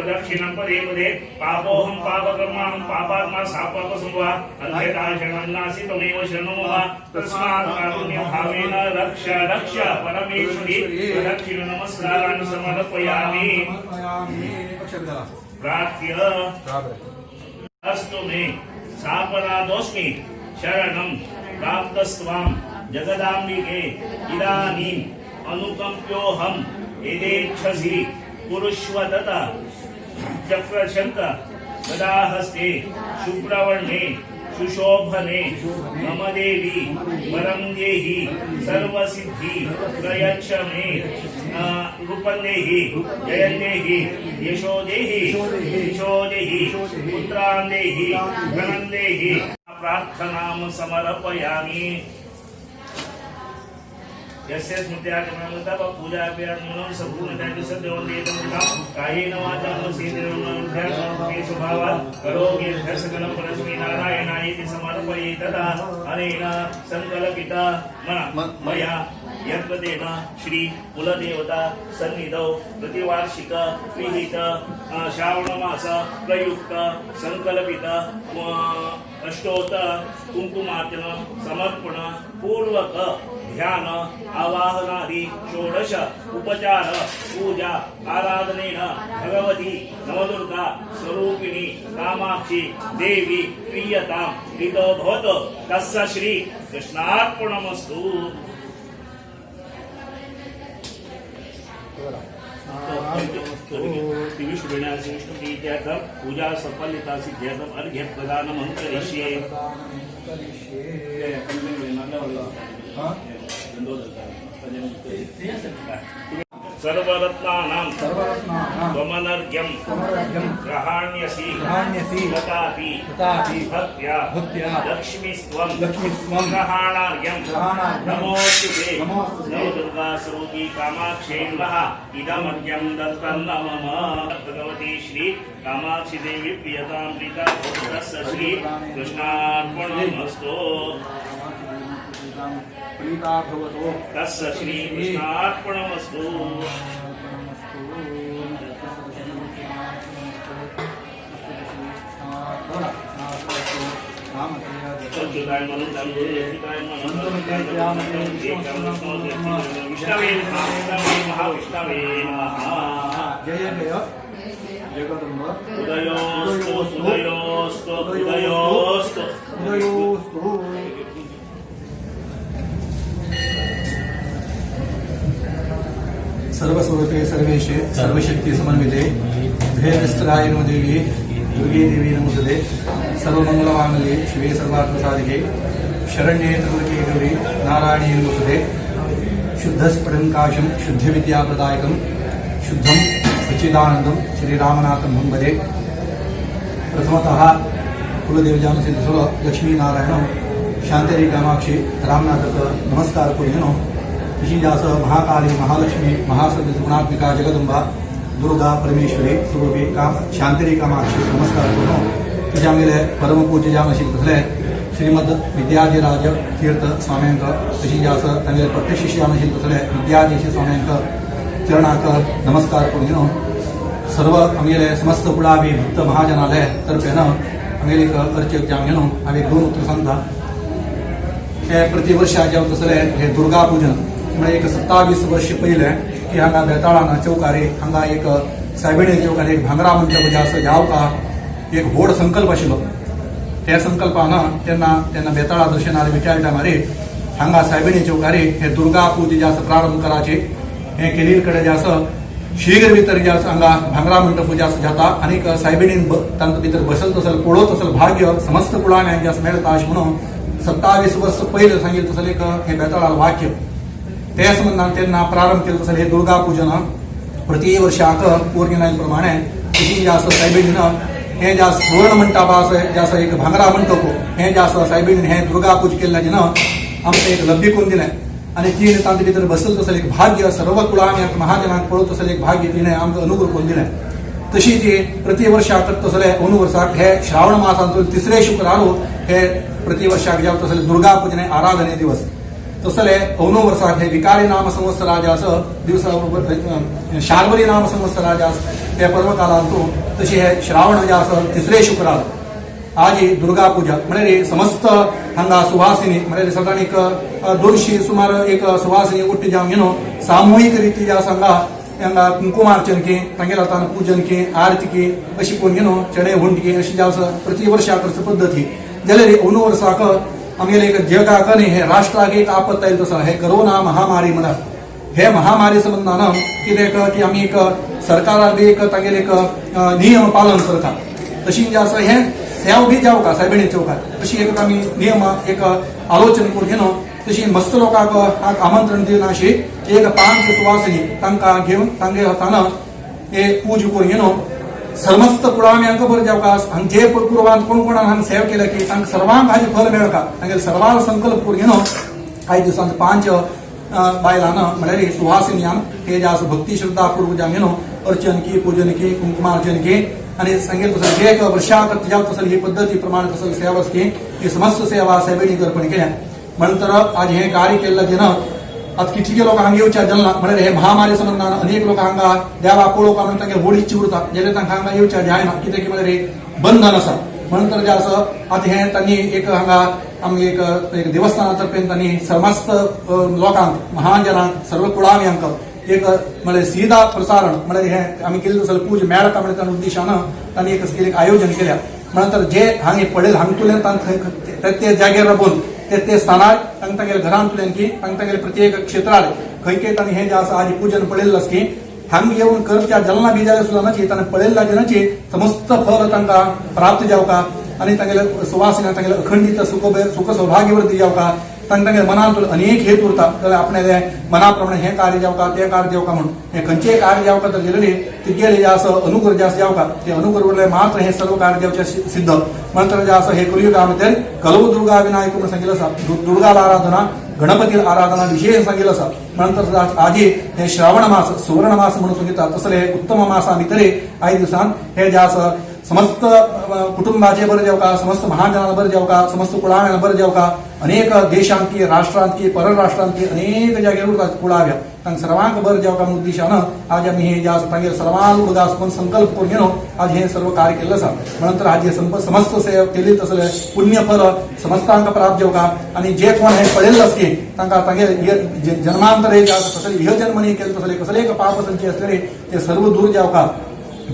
प्रदक्षिणं पदे पदे पापोऽहं पापकर्माहं पापात्मा सापापसंवा अन्यदाशरणन्नासि त्वमेव शरणो मम तस्मात् कारुण्यभावेन रक्ष रक्ष परमेश्वरी प्रदक्षिण नमस्कारान् समर्पयामि प्रार्थ्य अस्तु मे सापराधोऽस्मि शरणं प्राप्तस्त्वां जगदाम्बिके इदानीम् अनुकम्प्योऽहम् यदेच्छसि कुरुष्व तथा चक्रशङ्क गदाहस्ते शुभ्रवर्णे सुशोभने मम देवी वरं देहि सर्वसिद्धि प्रयच्छ मे रूपं देहि जयं देहि यशो देहि यशो देहि पुत्रान् देहि धनं देहि प्रार्थनां समर्पयामि यस्य स्मृत्यागमनता पूजाभ्यान्यूनं सम्पूर्णतया सद्योन्देतमुदां कायेन वाचा मनसेन्द्रियेण स्वभावात् करोमि सकलं परस्मै नारायणायेति समर्पये तदा अनेन संकल्पिता मया यत्पदेन श्री कुलदेवता सन्निधौ प्रतिवार्षिक विहित श्रावणमास प्रयुक्त संकल्पित अष्टोत्तर कुंकुमार्चन समर्पण पूर्वक ध्यान आवाहनादि षोडश उपचार पूजा आराधनेन भगवती नवदुर्गा स्वरूपिणी कामाक्षी देवी प्रीयतां प्रीतो भवतु तस्य श्री कृष्णार्पणमस्तु। विष्णुप्रीत्यार्थं पूजा सफलता सिद्ध्यर्थम् अर्घ्य प्रदानमहं करिष्ये। सर्वरत्नानां त्वमनर्घ्यं ग्रहाण्यसि तथापि भक्त्या लक्ष्मीस्त्वं ग्रहाणार्घ्यं नमोऽस्तुते नवदुर्गा स्वरूपी कामाक्षे नमः इदमर्घ्यं दत्तं मम भगवती श्री कामाक्षी देवी प्रियतां प्रीता तस्य श्री कृष्णार्पणमस्तु। तस्य श्री कृष्णार्पणमस्तु। विष्णवे महाविष्णवे जय जय जगदम्ब उदयोस्तु उदयोस्तु उदयोस्तु उदयोस्तु। सर्वस्वरूपे सर्वेशे सर्वशक्ति समन्विते भेदस्त्राय नो देवी दुर्गे देवी नमोस्तुते सर्वमंगलमांगल्ये शिवे सर्वार्थसाधिके शरण्ये त्र्यंबके गौरी नारायणी नमोस्तुते शुद्धस्फटिकाशं शुद्धविद्याप्रदायकं शुद्धं सच्चिदानन्दं श्रीरामनाथं वन्दे। प्रथमतः कुलदेवजामसिद्धसुर लक्ष्मीनारायण शांतेरी कामाक्षी रामनाथक नमस्कार करून विशीजास महाकाली महालक्ष्मी महासर्वगुणात्मिका जगदंबा दुर्गा परमेश्वरी स्वरूपी शांतेरी कामाक्षी नमस्कार करून तुझ्या मेले परमपूज्य जामशील तसले श्रीमद विद्याधिराज तीर्थ स्वाम्यांक तशीजास तांगेले प्रत्यक्ष जामशील तसले विद्याधीश स्वाम्यांक चरणाक नमस्कार करून सर्व आमगेले समस्त कुळाभी भक्त महाजनालय तर्फेन आमगेले एक अर्चक जामगेनो हांवें दोन उतर सांगता। हे प्रतिवर्षाच्या तसले हे दुर्गा पूजन म्हणजे एक 27 वर्ष पहिले की हांगा बेताळाना चौकारे हांगा एक सायबिणे चौकारे एक भांगरा मंडप जे आसा जावता एक व्हड संकल्प आशिल्लो। त्या संकल्पान तेन्ना बेताळा दर्शनाले विचार टायमार हांगा सायबिणे चौकारे हे दुर्गा पूजा जे आसा प्रारंभ कराचे हे केलेले कडे जे आसा शीघ्र भितर जे आसा हांगा भांगरा मंडप जे आसा जाता आनी सायबिणीन तांचे भितर बसत असेल पळोवत असेल भाग्य समस्त कुळांक जे आसा मेळटा अशें म्हणून 27 वर्ष पहिले सांगितलं तसं एक हे बेताळाला वाक्य त्या संबंधान त्यांना प्रारंभ केलं तसं हे दुर्गा पूजन प्रति वर्षाक पौर्णिमे प्रमाणे तशी जास्त सायबिणीन हे जास्त सुवर्ण मंडप असं जास्त एक भांगरा मंडप हे जास्त सायबिणीन हे दुर्गा पूज केल्याच्यान आमकां एक लब्धी करून दिलें आणि तीन तांचे भितर बसलं तसं एक भाग्य सर्व कुळांक महाजनांक पळोवत तसं एक भाग्य तिणें आमकां अनुग्रह करून दिलें। तशी जी प्रति वर्षाक तसले अनुवर्साक हे श्रावण मासांतून 3रे शुक्रार हे प्रति वर्षाक जावता तसले दुर्गा पूजने आराधने दिवस तसले अवनो वर्साक हे विकारी नाम संवत्सराजास दिवस शार्वरी नाम संवत्सराजास हे पर्व कालांतू तशी हे श्रावण जे आसा तिसरे शुक्रार आज दुर्गा पूजा म्हणजे समस्त हांगा सुवासिनी म्हणजे साधारण एक 200 सुमार एक सुवासिनी उट्टी जावन घेनो सामूहिक रीती ज्या सांगा हांगा कुंकुमार्चन के तांगेला तान पूजन के आरती के अशी कोण घेनो चणे हुंड के अशी ज्या प्रति वर्षा करच पद्धती जाल्यार अवनो वर्साक आमगेले एक जगाक न्ही हे राष्ट्राक एक आपत आयली तसा हे कोरोना महामारी म्हणत हे महामारी संबंधान कितें की आमी एक सरकाराक बी एक तांगेले एक नियम पालन करता तशी जे आसा हे सेवा बी जावका सायबिणी चौकात तशी एक आमी नियम एक आलोचना करून घेनो तशी मस्त लोकांक आमंत्रण दिवन अशी एक 5 सुवासिनी तांकां घेवन तांगे हातान हे पूज करून घेनो समस्त कुळाव्यांक बरें जावका आनी जे पूर्वांत कोण कोणान हांगा सेवा केल्या की तांकां सर्वांक हाजे फल मेळका तांगेले सर्वांक संकल्प करून घेनो आयज दिसांत 5 बायलांना म्हळ्यार सुवासिन्यांक हे जे आसा भक्ती श्रद्धा पूर्वजांक घेनो अर्चन की पूजन की कुंकुमार्चन की आणि सांगेल तसं जे एक वर्षाक जाव तसं ही पद्धती प्रमाण तसं सेवा की ही समस्त सेवा सायबिणी अर्पण केल्या म्हणतर आज हे कार्य केल्लें जेन्ना आता कितले लोक हांगा येवच्या जल्ला म्हळ्यार हे महामारी संबंधान अनेक लोक हांगा देवा पळोवपाक म्हणून तांगे होडीची उरता जाल्यार तांकां हांगा येवच्या जायना कित्याक की म्हळ्यार बंधन आसा म्हणून तर जे आसा आता हे तांणी एक हांगा आमगे एक देवस्थाना तर्फे तांणी समस्त लोकांक महाजनांक सर्व कुळाव्यांक एक म्हळ्यार सीधा प्रसारण म्हळ्यार हे आमी केल्ले तसले पूज मेळटा म्हळ्यार त्या उद्देशान तांणी एक आयोजन केल्या म्हणतर जे हांगा पडेल हांगतुल्यान तांकां ते जाग्यार राबून ते स्थानार तांगेले घरांतल्यान की तांगेले प्रत्येक क्षेत्रार खंय तांणी हे जे आसा आज पूजन पळयल्लें की हांगा येवन करच्या जल्ला बी जाल्यार सुद्दां नाची ताणें पळयल्ल्या जेनाची समस्त फल तांकां प्राप्त जावका आनी तांगेले सुवासिना तांगेले अखंडीत सुख सौभाग्यवर्ती जावका तांगेले मनांत अनेक हेत उरता जाल्यार आपणाले मना प्रमाणे हे कार्य जावका ते कार्य जावका म्हणून हे खंयचेय कार्य जावका तर गेलेली तिगेले जे आसा अनुग्रह जे आसा जावका ते अनुग्रह उरले मात्र हे सर्व कार्य जावचे सिद्ध म्हणतर जे आसा हे कलियुगा भितर कलव दुर्गा विनायक म्हणून सांगिल्लें आसा दुर्गाला आराधना गणपती आराधना विशेष सांगिल्लें आसा म्हणतर आज हे श्रावण मास सुवर्ण मास म्हणून सांगितता तसले उत्तम मासा भितर आयज दिसांत हे जे आसा समस्त कुटुंबाचे बरें जावका समस्त महाजनांना बरें जावका समस्त कुळाव्यांना बरें जावका अनेक देशांत की राष्ट्रांत की परराष्ट्रांत की अनेक जाग्यार उरतात कुळाव्या तांकां सर्वांक बरें जावका म्हणून उद्देशान आज आमी हे जे आसा तांगेर सर्वांक उदगास कोण संकल्प करून घेवन आज हे सर्व कार्य केल्लें आसा म्हणून आज हे समस्त सेवा केली तसले पुण्य फल समस्तांक प्राप्त जावका आनी जे कोण हे पळयल्ले आसकी तांकां तांगेर जन्मांतर जे आसा तसले इहजन्मनी केले तसले कसले एक पाप संची असलेले ते सर्व दूर जावका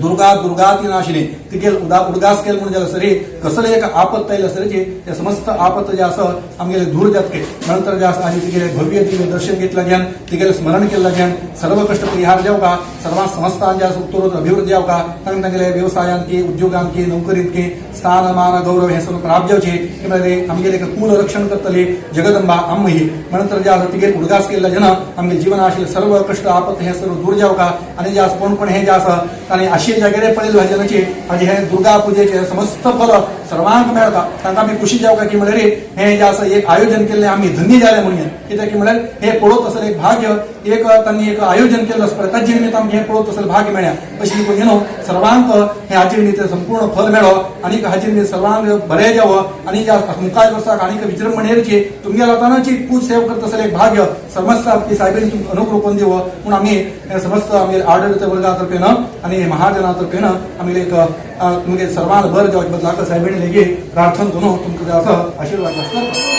दुर्गाती नाशिनी तिगेल उदगास केल म्हणून जाल्यार सरी कसले एक आपत आयले सरीची ते समस्त आपत जे आसा आमगेले दूर जातके नंतर जे आसा आनी तिगेले भव्य तिगे दर्शन घेतल्या ज्ञान तिगेले स्मरण केल्ल्या ज्ञान सर्व कष्ट परिहार जावका सर्वां संस्थान जे आसा उत्तरोत्तर अभिवृद्धी जावका तांगेले व्यवसायांत की उद्योगांत की नोकरींत की स्थान मान गौरव हे सर्व प्राप्त जावचे म्हळ्यार आमगेले कुल रक्षण करतली जगदंबा आम्म ही म्हणतर जे आसा तिगेर उदगास केल्ल्या जना आमगे जीवन आशिल्ले सर्व कष्ट आपत हे सर्व दूर जावका आनी जे आसा कोण कोण हे जे आसा तांणी अशी जाग्यार पळयल्ले भाजनाची हाजे हे दुर्गा पुजेचे समस्त फल सर्वांक मेळटा तांकां आमी खुशी जावका की म्हळ्यार हे जे आसा एक आयोजन केल्लें आमी धन्य जाले म्हणून कित्याक की म्हळ्यार हे पळोवत असलें एक भाग्य एक तांणी एक आयोजन केल्लें आसता ताजे निमित्त आमकां हे पळोवत असलें भाग्य मेळ्ळें अशी करून न्हू सर्वांक हे हाजे निमित्त संपूर्ण फल मेळो आनी हाजे निमित्त सर्वांक बरें जावं आनी जे मुखार वर्साक आनीक विजृंभणेरची तुमगे लोकांची पूज सेवा करता असलें एक भाग्य समस्त की सायबीन तुमकां अनुग्रह करून दिवं म्हणून आमी समस्त आमगे आडळीत वर्गा तर्फेन आनी महाजना तर्फेन आमी एक तुमगे सर्वांक बरें जावचे बदलाक सायबीण लेगीत प्रार्थना करून तुमकां जे आसा आशिर्वाद करता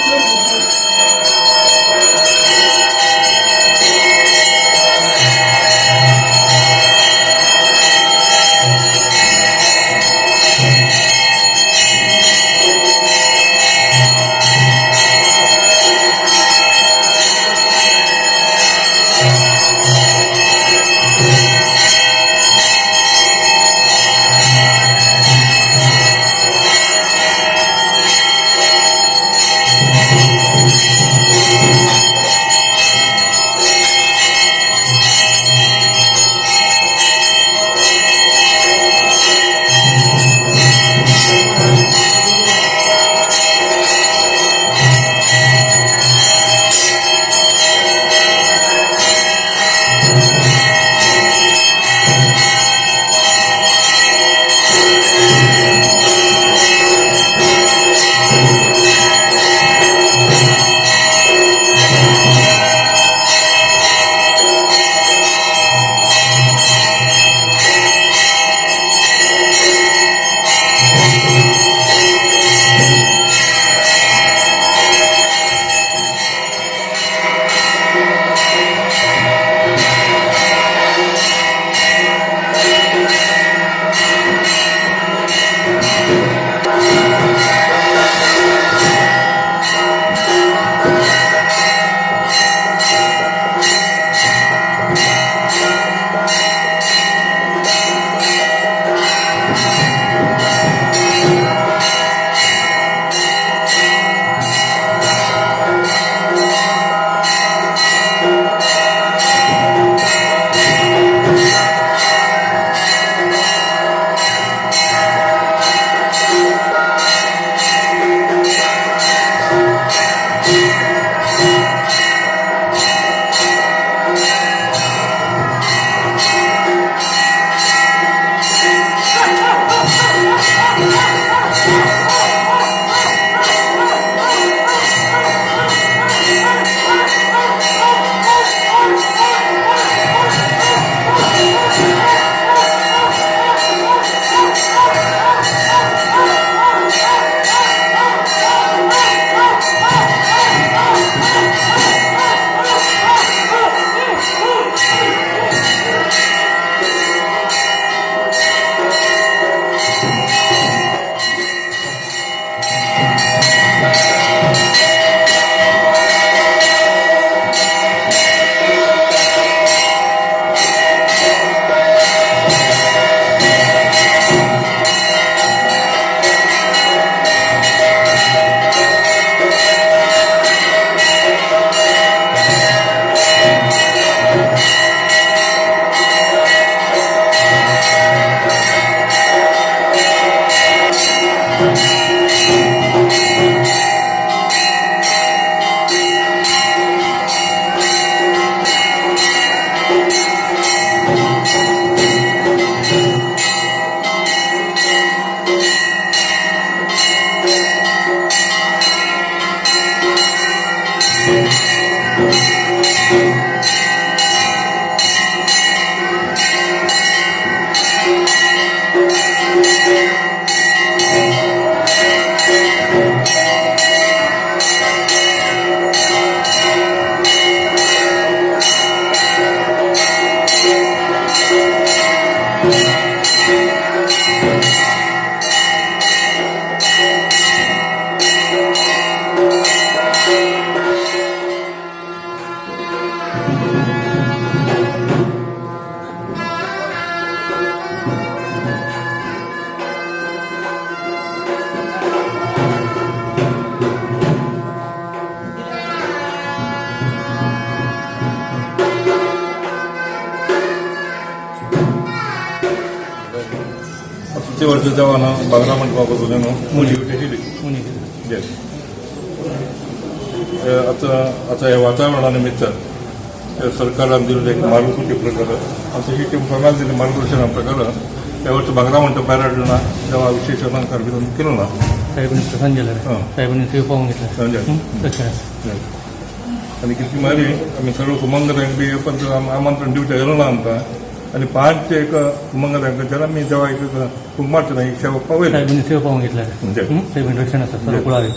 किती वर्ष जेव्हा ना बागरा मंडपापासून केली आता या वातावरणानिमित्त सरकारान दिलेलं एक मार्गसूची प्रकार तशी ती सरकार दिले मार्गदर्शना प्रकार या वर्षी बागरा मंडप पॅराडना जेव्हा विशेष अलंकार विधान केलं ना साहेबांनी संजय साहेबांनी ते पाहून घेतलं आणि किती मारी आम्ही सर्व सुमंगरांक बी पण आमंत्रण दिवच्या गेलो ना आमकां आणि 5 ते एक सुमंगरांकाच्याला मी जेव्हा एक कुंकुमार्चना ही सेवा पावयली साहेबांनी सेवा पाहून घेतल्या साहेबांनी रक्षणाचा सर्व कुळावे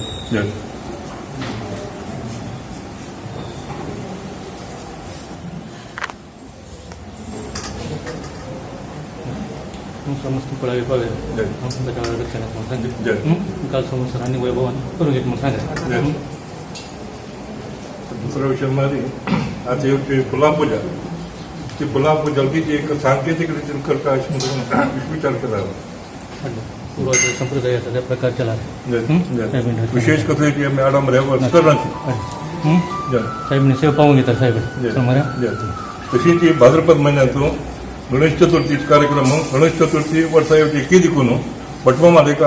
समस्त कुळावे पावे त्याच्यावर रक्षणात सांगितलं काल समोर आणि वैभवान करून घेत म्हणून सांगा दुसरा विषय मध्ये आज येवची फुलापूजा ती फुलापूजा की एक सांकेतिक रीतीने करता अशी म्हणून विचार केला पूर्वाचा संप्रदायाचा त्या प्रकारच्या विशेष कसं की आम्ही आडंबऱ्यावर करण्याची साहेबांनी सेवा पाहून घेतात साहेब तशी ती भाद्रपद महिन्यातून गणेश चतुर्थीचे कार्यक्रम गणेश चतुर्थी वर्षा येवची की दिकून पटवामध्ये एक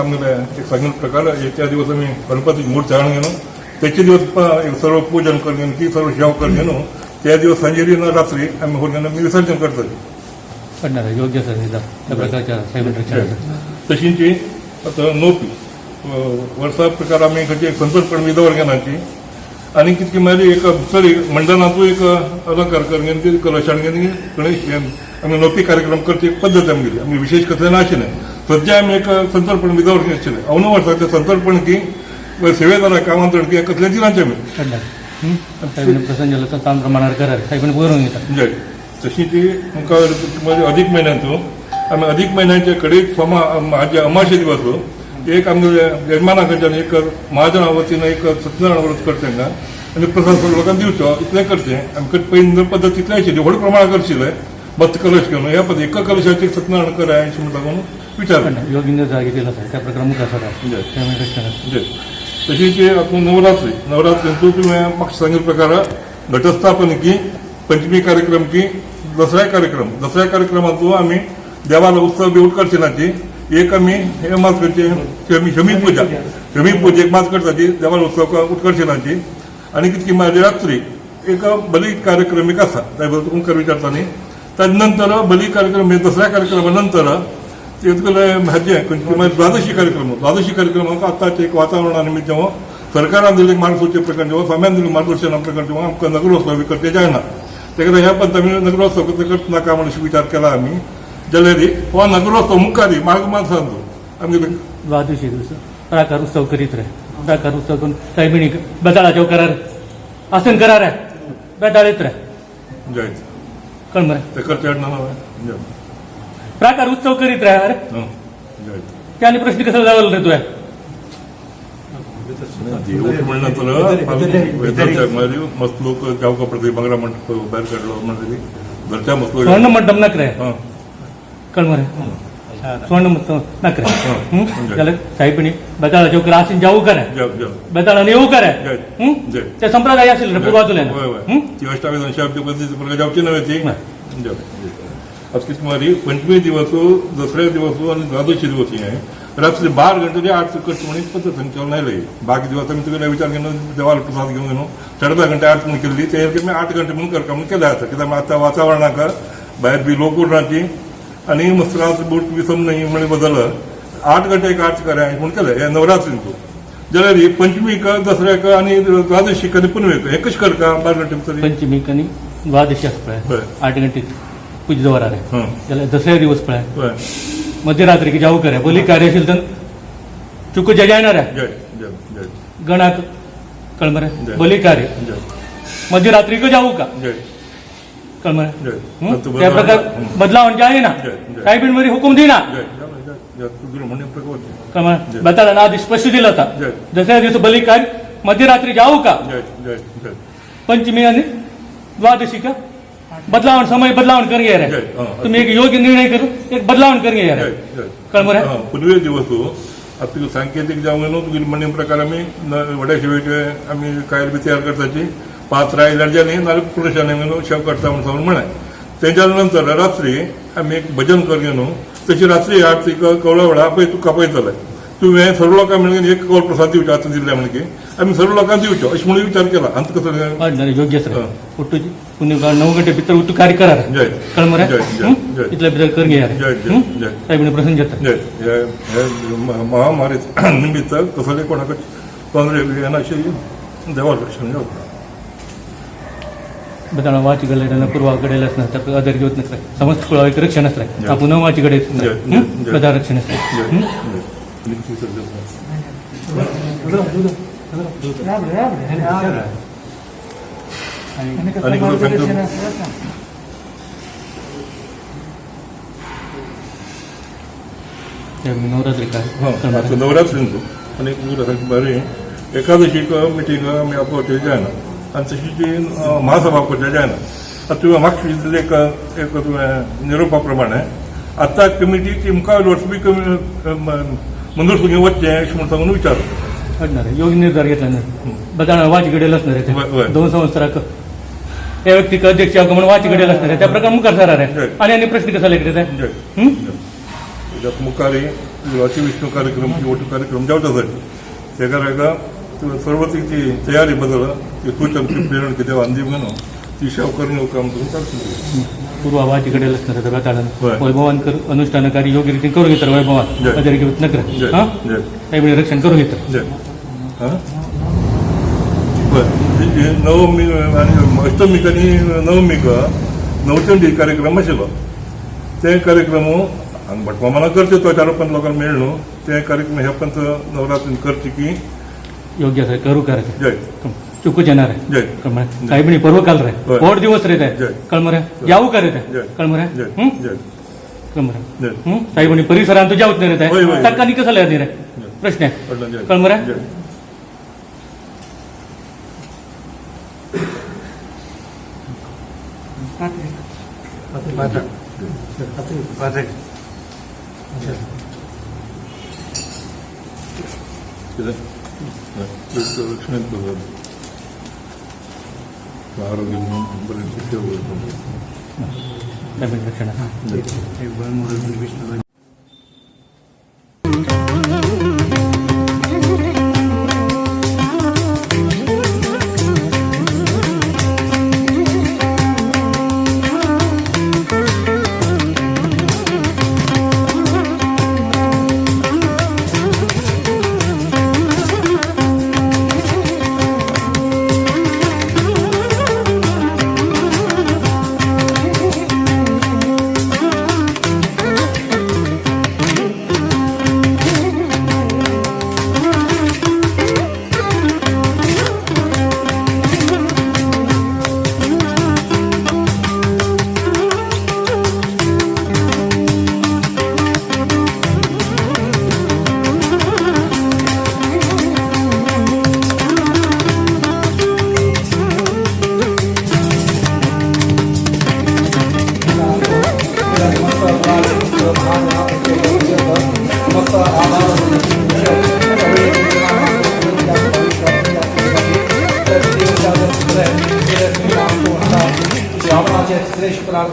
सांगितलं प्रकार त्या दिवस आम्ही गणपतीची मूर्ती हाडून घेणं त्याचे दिवस सर्व पूजन करून की सर्व सेवा करून घेणं त्या दिवस संजेरी रात्री आम्ही होऊन मी विसर्जन करतो पडणार आहे योग्य सर त्या प्रकारच्या साहेबांनी तशींची आता नोपी वर्षा प्रकार आम्ही एक संतर्पण विधवर घेण्याची आणि कितकी माझी एक सॉरी मंडळातून एक अलंकार करून ती कलशाण घेऊन गणेश आम्ही नोपी कार्यक्रम करते एक पद्धत आम्ही गेली आम्ही विशेष कसं नाशी नाही सध्या आम्ही एक संतर्पण विधवर घेतले अवनं वर्षाचे संतर्पण की सेवेदाराक आमंत्रण की कसल्या दिनांचे आम्ही साहेबांनी प्रसंग तर ताण प्रमाणावर करार साहेबांनी बोलवून घेतात तशी ती मुखार अधिक महिन्यातून आम्ही अधिक महिन्याच्या कडेक माझे अमाशे दिवस एक आम्ही यजमाना कडच्यान एक महाजना वतीनं एक सत्यनारायण व्रत करते आणि प्रसाद लोकांना दिवचो इतलें करचें आमकां पयलीं पद्दत तितलें आशिल्ली व्हड प्रमाणात करशिल्लें मस्त कलश घेवन ह्या पद्दत एका कलशाचे सत्यनारायण कराय अशें म्हणून विचार योगिंद्र जागे केला त्या प्रकार मुखार तशीच नवरात्रींतून तुम्ही म्हाका सांगिल्ले प्रकार घटस्थापन की पंचमी कार्यक्रम की दसरा कार्यक्रमांतून आम्ही देवाला उत्सव बी उत्कर्षणाची एक आम्ही हे मास करचे शमी पूजेक मास करताची देवाला उत्सव उत्कर्षणाची आणि कितकी माझी रात्री एक बली कार्यक्रम एक आसा तुमकां विचारतानी त्यानंतर बली कार्यक्रम दसऱ्या कार्यक्रमानंतर हाजे द्वादशी कार्यक्रम आताच्या एक वातावरणानिमित्त जेव्हा सरकारान दिले मार्गसूची प्रकार जेव्हा स्वाम्यान दिले मार्गदर्शना प्रकार जेव्हा आमकां नगरोत्सव करते जायना तेका ह्या पद्दत आमी नगरोत्सव करता नाका म्हणून विचार केला आम्ही जाल्यार हो नगरोत्सव मुखारी मार्ग माणसांचो आमगे द्वादशी दिवस प्राकार उत्सव करीत रे प्राकार उत्सव करून साहेबांनी बेताळाचे करार आसन करार आहे बेताळीत रे जायचं कळ मरे तेका चढना प्राकार उत्सव करीत रे अरे त्याने प्रश्न कसं जावल रे तुया म्हणल्यार मस्त लोक जावका पडते बांगरा मंडप भायर काडलो म्हणजे घरच्या मस्त स्वर्ण मंडप नकरे कळ मरे स्वर्ण मंडप नकरे जाल्यार साहेबांनी बेताळाचे उपकार आसीन जावू करे बेताळाने येवू करे ते संप्रदाय आशिल्ले रे पूर्वातुल्यान ती अष्टावेदन शब्द पद्दती प्रकार जावची नव्हे ती आज किती मारी पंचमी दिवस दसऱ्या दिवस आणि द्वादशी दिवस हे रात्री 12 घंटे 8 करता म्हणून पद्धत संख्या नाही बाकी दिवस आम्ही तुला विचार घेऊन देवाला प्रसाद घेऊन गेलो 10:30 घंटे 8 म्हणून केली ते मी 8 घंटे म्हणून करता म्हणून केलं आता कित्याक आता वातावरणाक भायर बी लोक उडराची आणि मस्त्रास बूट बी सम नाही म्हणजे बदल 8 घंटे एक 8 कराय म्हणून केलं या नवरात्रींतून जाल्यार ही पंचमीक दसऱ्याक आनी द्वादशीक आनी पुनवेक हे कशें करता बारा तरी पंचमीक आनी द्वादशी आसा हय. पळय 8 घंटे पुजा दवरा रे हं. जाल्यार दसऱ्या दिवस पळय हय. मध्यरात्रीक जाऊ करे बली कार्य आशिल्लें तर चुकू जायना रे जय जय जय गणाक कळ मरे जय. बली कार्य जय मध्यरात्रीक जाऊ का जय कळ मरे जय त्या प्रकार बदलावण जायना जय, जय. साहेबीन मरी हुकूम दिना जय जय जय तुझं म्हणणे प्रकट कळ जय. मरे बताला आदेश स्पष्ट दिला होता जय. दसऱ्या दिवस बली कार्य मध्यरात्री जाऊ का जय जय जय पंचमी आणि द्वादशी का बदलावण समय बदलावण करून घ्या रे जय. तुम्ही एक योग्य निर्णय करून एक बदलावण करून घ्या रे जय जय कळ मरे पुनवे दिवस आता तुका सांकेतीक जावं न्हू तुगे म्हणणे प्रकार आमी व्हड्या शिवेचे आमी कायल बी तयार करताची 5 लायल्यारच्यानी नाल्यार पुरुशांनी न्हू शेव करता म्हणून सांगून म्हणाय तेच्या नंतर रात्री आमी एक भजन करूया न्हू तशी रात्री आरती कवळा वेळा पळय तूं कापयतले तुवें सर्व लोकांक मेळून एक कौल प्रसाद दिवचो आतां दिल्ल्या म्हणजे आमी सर्व लोकांक दिवचो अशें म्हणून विचार केला अंत कसो योग्य सर उठूची पुणे 9 घंटे भितर उठू कार्य करा रे जय कळ मरे जय जय जय इतल्या भितर करून घ्या रे जय जय जय साहेबीने प्रसंग घेता जय हे महामारी निमित्त कसले कोणाक ತೊಂದರೆ येना अशी देवा रक्षण जावं बताना वाची गड्याला पूर्वा गड्याला असणार त्या आधार घेऊन नसतं समस्त कुळा एक रक्षण असतं आपण वाची गडे बदा रक्षण असतं नवरात्री काय नवरात्रींचो आनी बरी एकादशीक मिटींग आमी आपोवचे जायना आनी तशी जी महासभा करचे जायना आतां तुवें म्हाका दिल्ले एक तुवें निरोपा प्रमाणे आतां कमिटीची मुखार वर्स बी मंजूर सुगी वचचें अशें म्हण सांगून विचार योग्य निर्धार घेतला बताना वाची गडेला असणार आहे 2 संवत्सराक त्या व्यक्तीक अध्यक्ष म्हणून वाची गडेला असणार आहे त्या प्रकार मुखार सरा रे आणि प्रश्न कसा लेखित आहे मुखारी अति विष्णू कार्यक्रम की वोट कार्यक्रम जावच्यासाठी तेका लागून सर्वतीची तयारी बदल सूचन प्रेरण कितें अंदी म्हणून ती सेवा करून काम करून चालू पूर्वा वाची गडेला असणार आहे बेताळान वैभवान अनुष्ठानकारी योग्य रीतीने करून घेतात वैभवान अजर घेत नकर काही रक्षण करून घेतात नवमी आनी अष्टमीक आनी नवमीक नवचंडी कार्यक्रम आशिल्लो ते कार्यक्रम हांगा भटमामाना करचे तो 4-5 लोकांक मेळ न्हू ते कार्यक्रम ह्या पंत नवरात्रीन करचे की योग्य आसा करू कार्य जय चुकूच येणार जय कळमरे साहेबणी पर्वकाल रे पोट दिवस रे ते कळमरे यावू का रे ते कळमरे जय कळमरे साहेबणी परिसरांत जाऊच नाही रे ते टक्कानी कसं लिहा रे प्रश्न आहे कळमरे आरोग्य रक्षण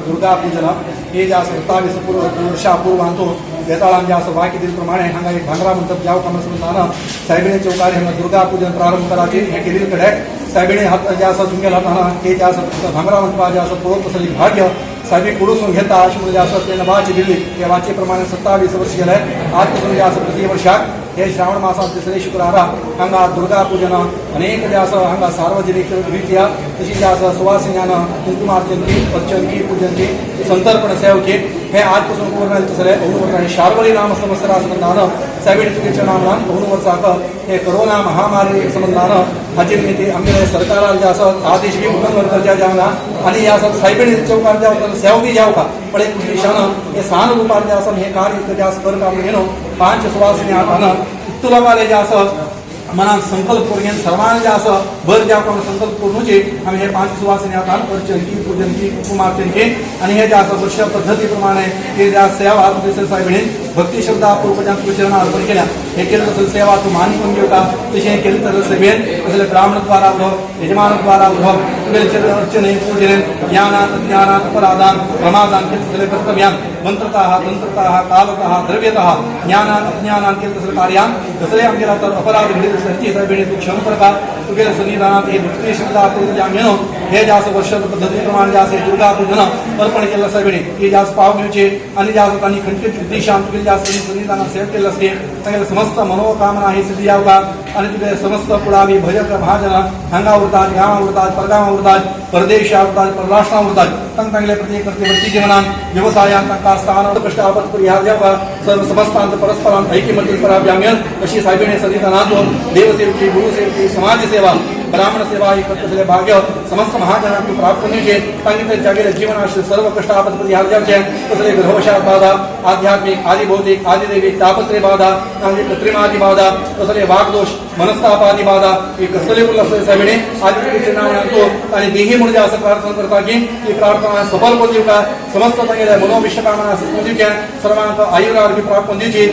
दुर्गा पूजन हे जे असं 27 वर्षापूर्वांतून बेताळान जे असं वाक्य दिल्याप्रमाणे हांगा एक भांगरा म्हणतात जाव काम म्हणून साहेबिणे चौकार हे दुर्गा पूजन प्रारंभ करायचे हे केलेले कडे साहेबिणे हात जे असं तुमच्या हाताना हे जे असं भांगरा म्हणपा जे असं पळोवप असलेली भाग्य साहेबी पुढून घेता अशी म्हणजे असं ते नभाची दिली त्या वाचेप्रमाणे 27 वर्ष गेले आजपासून म्हणजे असं प्रतिवर्षाक हे श्रावण मासात तिसरे शुक्रारा हांगा दुर्गा पूजन अनेक जे असं हांगा सार्वजनिक रित्या तशी जे असं सुवासिन्यानं कुंकुमार्चनकी अर्चनकी पूजनकी संतर्पण सेवकी हे आजपासून पूर्ण तिसरे अवनुवर्ष शार्वरी नाम संवत्सरा संबंधानं साहेबी तुझ्या नामनान अवनुवर्षाक हे कोरोना महामारी संबंधानं हाजी निमित्त आमच्या सरकाराला जे असं आदेश बी उल्लंघन करच्या जावना आणि या असं साहेबी चौकार जाव सेवकी जाव का पण एक दिशानं हे सान रूपार जे असं हे कार्य जे असं कर काम घेणं 5 सुवासिनी आतानं तुलावाले जे असं मनात संकल्प करून सर्वांना जे असं भर जे आपण संकल्प करूनचे आम्ही हे 5 सुवासिनी आता अर्चनकी पूजनकी कुंकुमार्चनकी आणि हे जे असं वर्ष पद्धतीप्रमाणे हे ज्या सेवा साहेबांनी भक्ती शब्दापूर्वक सूचना अर्पण केल्या हे केलं तसं सेवा तू मानी पण घेऊ का तसे हे केली तर सेवेन तसले ब्राह्मणद्वारा उद्धव यजमानद्वारा उद्धव तुझे अर्चने पूजने ज्ञानात ज्ञानात अपराधान प्रमादान केलं तसले कर्तव्यान मंत्रतः तंत्रतः कालतः द्रव्यतः ज्ञानात अज्ञानात केलं तसलं कार्यान तसले आमच्या तर अपराध घडले संची साहेबांनी तू क्षम प्रकार तुझे सन्निधानात हे भक्ती शब्दापूर्वक ज्या घेणं हे जास्त वर्ष पद्धतीप्रमाणे जे असे दुर्गा पूजन अर्पण केलं साहेबांनी हे जास्त पावण्याचे आणि जास्त त्यांनी खंडित उद्देशान तुझे जास्त सन्निधानात सेव केलं असते त्याला समस्त मनोकामना ही सिद्धी याव का आणि तुझे समस्त पुढावी भजक महाजन हांगा उरतात गावा उरतात परगावा उरतात परदेशा उरतात परराष्ट्रा उरतात तंग चांगले प्रत्येक वृत्ती जीवनान व्यवसायात तांकां स्थान कष्ट आपत परिहार द्यावा सर्व समस्तांत परस्परांत ऐक्यमती कराव्यामेन अशी साहेबीने सन्निधानात देवसेवकी गुरुसेवकी समाजसेवा ब्राह्मण सेवा ही करत भाग्य समस्त महाजनांतून प्राप्त होण्याचे सांगितले जगेले जीवनाशी सर्व कष्ट आपत परिहार द्यावचे तसले ग्रहवशात बाधा आध्यात्मिक आदि भौतिक आदि दैविक तापत्रे बाधा कृत्रिमादि बाधा तसले वागदोष मनस्तापादि बाधा हे कसले बोल असले साहेबीने आदित्य नाव आणतो आणि देही म्हणजे असं प्रार्थना करता की ही प्रार्थना सफल होती का समस्त चांगल्या मनोविश्वकामना सिद्धी घ्या सर्वांना आयुर्आरोग्य प्राप्त होण्याची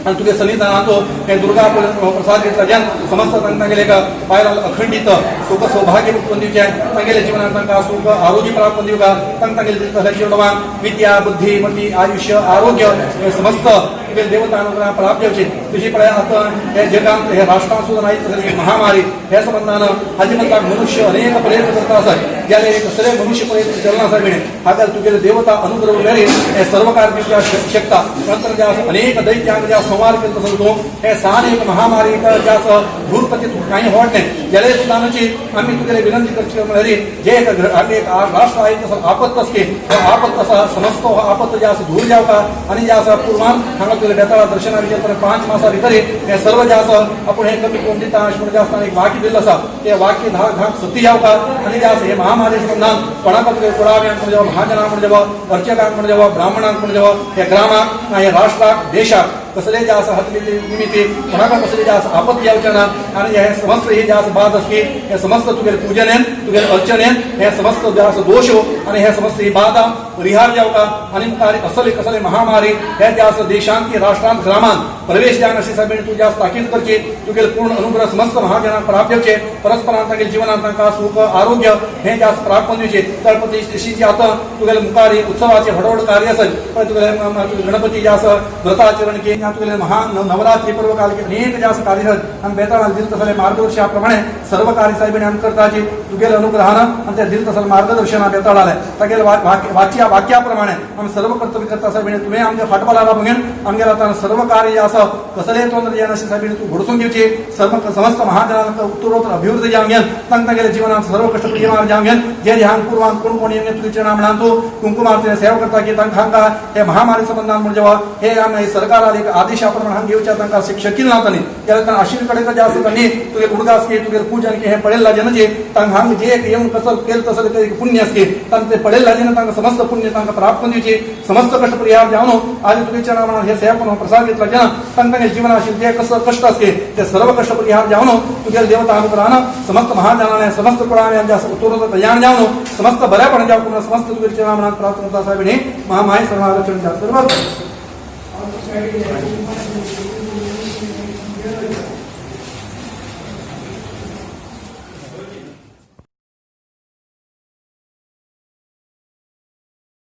आणि तुझे सन्निधानात हे दुर्गा प्रसाद घेतला ज्यान समस्त तांकां गेले का पायला अखंडित सुख सौभाग्य उत्पन्नीचे तांगेले जीवनात तांकां सुख आरोग्य प्राप्त दिव का तांकां गेले जीवनात विद्या बुद्धी मती आयुष्य आरोग्य हे समस्त तुझे देवता अनुग्रह प्राप्त होचे तुझी पळय आता हे जगात हे राष्ट्रांत सुद्धा नाही झाली महामारी ह्या संबंधानं हाजी म्हणतात मनुष्य अनेक प्रयत्न करत असत ज्याला एक सगळे मनुष्य प्रयत्न चलनासाठी हातात तुझे देवता अनुग्रह मिळाले हे सर्व कार्य शकता नंतर ज्या असं दैत्यांक ज्या संवाद केला तसं तो हे सहा एक महामारी ज्या धूरपती काही होत नाही ज्याला सुद्धाची आम्ही तुझे विनंती करतो म्हणाली जे आम्ही एक राष्ट्र आहे तसं आपत्त असते आपत्त असा समस्त आपत्त ज्या असं धूर जाव का आणि ज्या असं पूर्वान सांगा तुला बेताळा दर्शनाचे तर 5 मासा भितर हे सर्व ज्या असं आपण हे कमी कोणती म्हणजे असताना एक वाक्य दिलं असा ते वाक्य धाक सती जाव का आणि ज्या असं हे महामारी संबंधान कोणाकडे पुढाव्यांकडे जेव्हा महाजनांकडे जेव्हा अर्चकांकडे जेव्हा ब्राह्मणांकडे जेव्हा या ग्रामात हे राष्ट्रात देशात कसले ज्या असं हातलेले निमित्ते कोणाला कसले ज्या असं आपत्ती यावच्या ना आणि हे समस्त हे ज्या असं बाद असते हे समस्त तुझे पूजनेन तुझे अर्चनेन हे समस्त ज्या असं दोष हो आणि हे समस्त ही बाधा परिहार जाव का आणि मुखारी असले कसले महामारी हे ज्या असं देशांत राष्ट्रांत ग्रामांत प्रवेश द्या अशी साहेबांनी तू जास्त ताकीद करचे तुझे पूर्ण अनुग्रह समस्त महाजनांक प्राप्त होचे परस्परांत जीवनात सुख आरोग्य हे जास्त प्राप्त होण्याचे तळपती जी आता तुझे मुखारी उत्सवाचे हडवड कार्य असेल पण तुझे गणपती ज्या असं व्रताचरण के तुझे महान नवरात्री पर्व काल अनेक जास्त कार्य आणि बेताळा दिल तसले मार्गदर्शनाप्रमाणे सर्व कार्य साहेबांनी आम करताचे तुझे अनुग्रहानं आणि त्या दिल तसं मार्गदर्शना बेताळाला तागेल वाच्या वाक्याप्रमाणे आम्ही सर्व कर्तव्य करता साहेबांनी तुम्ही आमच्या फाटबाला बघेन आमच्या आता सर्व कार्य असं कसले तोंड यानाशी साहेबांनी तू घडसून घ्यायचे सर्व समस्त महाजनांना उत्तरोत्तर अभिवृद्धी जाऊन घेन तांकां गेले जीवनात सर्व कष्ट परिहार जाऊन घेन जे ध्यान पूर्वान कोण कोण येणे तुझे नाम म्हणतो कुंकुमार्चने सेवा करता की तांकां हे महामारी संबंधान म्हणजे जेव्हा हे आम्ही सरकाराला एक आदेशाप्रमाणे हांग घेवच्या तांकां शिक्षकील नातानी त्याला तांकां आशिर्कडे जास्त त्यांनी तुझे उडगास के तुझे पूजन के हे पडेल लाजेनचे तांकां हांग जे येऊन कसं केलं तसं ते पुण्य असते तांकां ते पडेल लाजेन तांकां समस्त पुण्य तांकां प्राप्त दिवचे समस्त कष्ट परिहार जावन आज तुझ्या नामानं हे सेवा करून प्रसाद घेतला ज्या तांकां जीवनाशी जे कसं कष्ट असते ते सर्व कष्ट परिहार जावन तुझे देवता अनुग्रहानं समस्त महाजनाने समस्त कुळाने उत्तरोत्तर कल्याण जावन समस्त बऱ्यापणे जाऊन समस्त तुझ्या नामानं प्राप्त करता साहेबांनी महामाई सर्व